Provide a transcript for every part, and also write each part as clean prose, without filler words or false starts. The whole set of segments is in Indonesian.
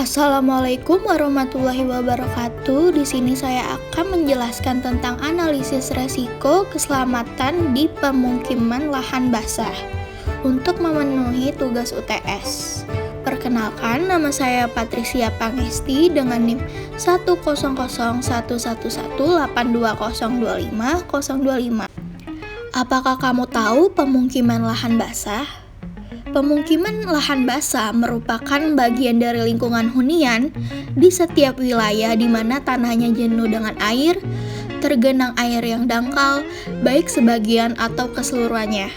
Assalamualaikum warahmatullahi wabarakatuh. Di sini saya akan menjelaskan tentang analisis resiko keselamatan di pemukiman lahan basah untuk memenuhi tugas UTS. Perkenalkan, nama saya Patricia Pangesti dengan NIM 10011182025. Apakah kamu tahu pemukiman lahan basah? Pemukiman lahan basah merupakan bagian dari lingkungan hunian di setiap wilayah di mana tanahnya jenuh dengan air, tergenang air yang dangkal, baik sebagian atau keseluruhannya.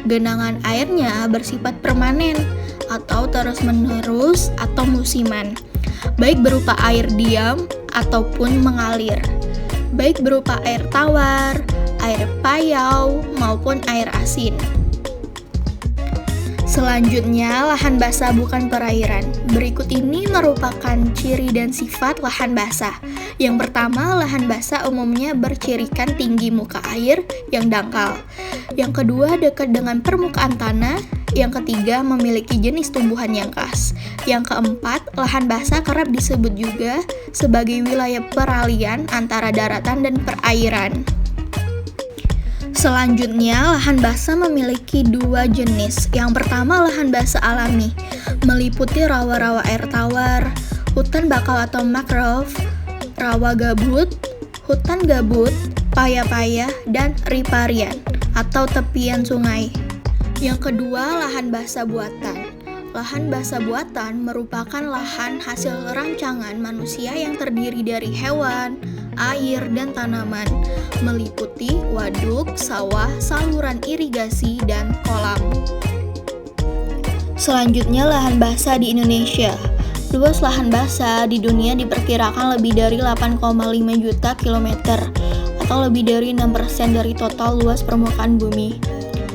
Genangan airnya bersifat permanen atau terus-menerus atau musiman, baik berupa air diam ataupun mengalir, baik berupa air tawar, air payau, maupun air asin. Selanjutnya, lahan basah bukan perairan. Berikut ini merupakan ciri dan sifat lahan basah. Yang pertama, lahan basah umumnya bercirikan tinggi muka air yang dangkal. Yang kedua, dekat dengan permukaan tanah. Yang ketiga, memiliki jenis tumbuhan yang khas. Yang keempat, lahan basah kerap disebut juga sebagai wilayah peralihan antara daratan dan perairan. Selanjutnya, lahan basah memiliki dua jenis. Yang pertama, lahan basah alami, meliputi rawa-rawa air tawar, hutan bakau atau mangrove, rawa gabut, hutan gabut, paya-paya, dan riparian atau tepian sungai. Yang kedua, lahan basah buatan. Lahan basah buatan merupakan lahan hasil rancangan manusia yang terdiri dari hewan, air, dan tanaman, meliputi waduk, sawah, saluran irigasi, dan kolam. Selanjutnya, lahan basah di Indonesia. Luas lahan basah di dunia diperkirakan lebih dari 8,5 juta kilometer atau lebih dari 6% dari total luas permukaan bumi.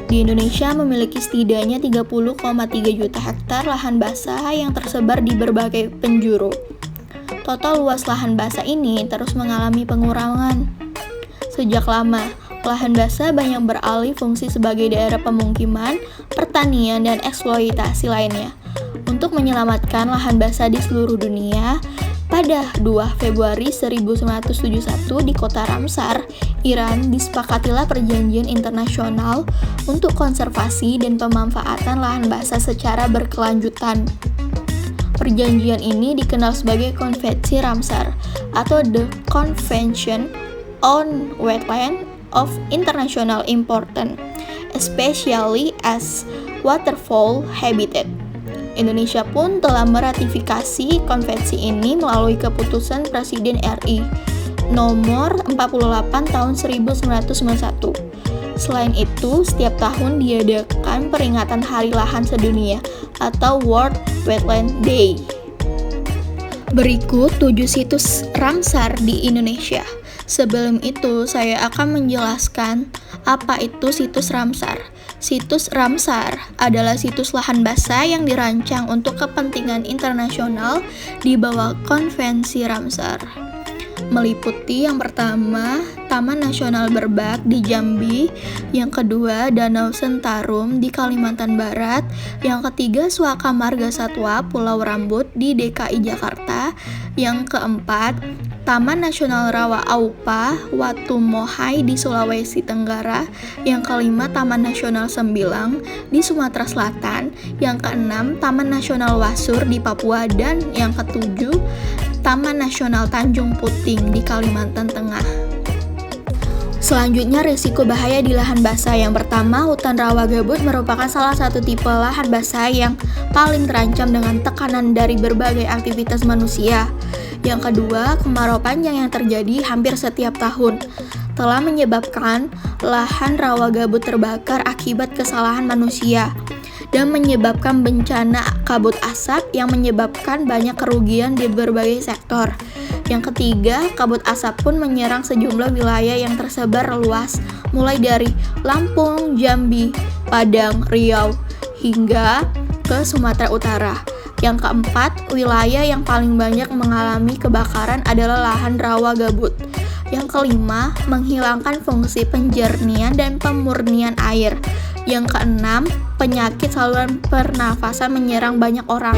Di Indonesia memiliki setidaknya 30,3 juta hektar lahan basah yang tersebar di berbagai penjuru. Total luas lahan basah ini terus mengalami pengurangan. Sejak lama, lahan basah banyak beralih fungsi sebagai daerah pemukiman, pertanian, dan eksploitasi lainnya. Untuk menyelamatkan lahan basah di seluruh dunia, pada 2 Februari 1971 di kota Ramsar, Iran, disepakatilah perjanjian internasional untuk konservasi dan pemanfaatan lahan basah secara berkelanjutan. Perjanjian ini dikenal sebagai Konvensi Ramsar atau The Convention on Wetland of International Importance, especially as waterfowl habitat. Indonesia pun telah meratifikasi konvensi ini melalui keputusan Presiden RI nomor 48 tahun 1991. Selain itu, setiap tahun diadakan peringatan Hari Lahan Sedunia atau World Wetland Day. Berikut 7 situs Ramsar di Indonesia. Sebelum itu, saya akan menjelaskan apa itu situs Ramsar. Situs Ramsar adalah situs lahan basah yang dirancang untuk kepentingan internasional di bawah Konvensi Ramsar. Meliputi yang pertama, Taman Nasional Berbak di Jambi, yang kedua, Danau Sentarum di Kalimantan Barat, yang ketiga, Suaka Marga Satwa Pulau Rambut di DKI Jakarta, yang keempat, Taman Nasional Rawa Aupa Watumohai di Sulawesi Tenggara, yang kelima, Taman Nasional Sembilang di Sumatera Selatan, yang keenam, Taman Nasional Wasur di Papua, dan yang ketujuh, Taman Nasional Tanjung Puting di Kalimantan Tengah. Selanjutnya, risiko bahaya di lahan basah. Yang pertama, hutan rawa gabut merupakan salah satu tipe lahan basah yang paling terancam dengan tekanan dari berbagai aktivitas manusia. Yang kedua, kemarau panjang yang terjadi hampir setiap tahun telah menyebabkan lahan rawa gabut terbakar akibat kesalahan manusia dan menyebabkan bencana kabut asap yang menyebabkan banyak kerugian di berbagai sektor. Yang ketiga, kabut asap pun menyerang sejumlah wilayah yang tersebar luas, mulai dari Lampung, Jambi, Padang, Riau, hingga ke Sumatera Utara. Yang keempat, wilayah yang paling banyak mengalami kebakaran adalah lahan rawa gabut. Yang kelima, menghilangkan fungsi penjernihan dan pemurnian air. Yang keenam, penyakit saluran pernafasan menyerang banyak orang.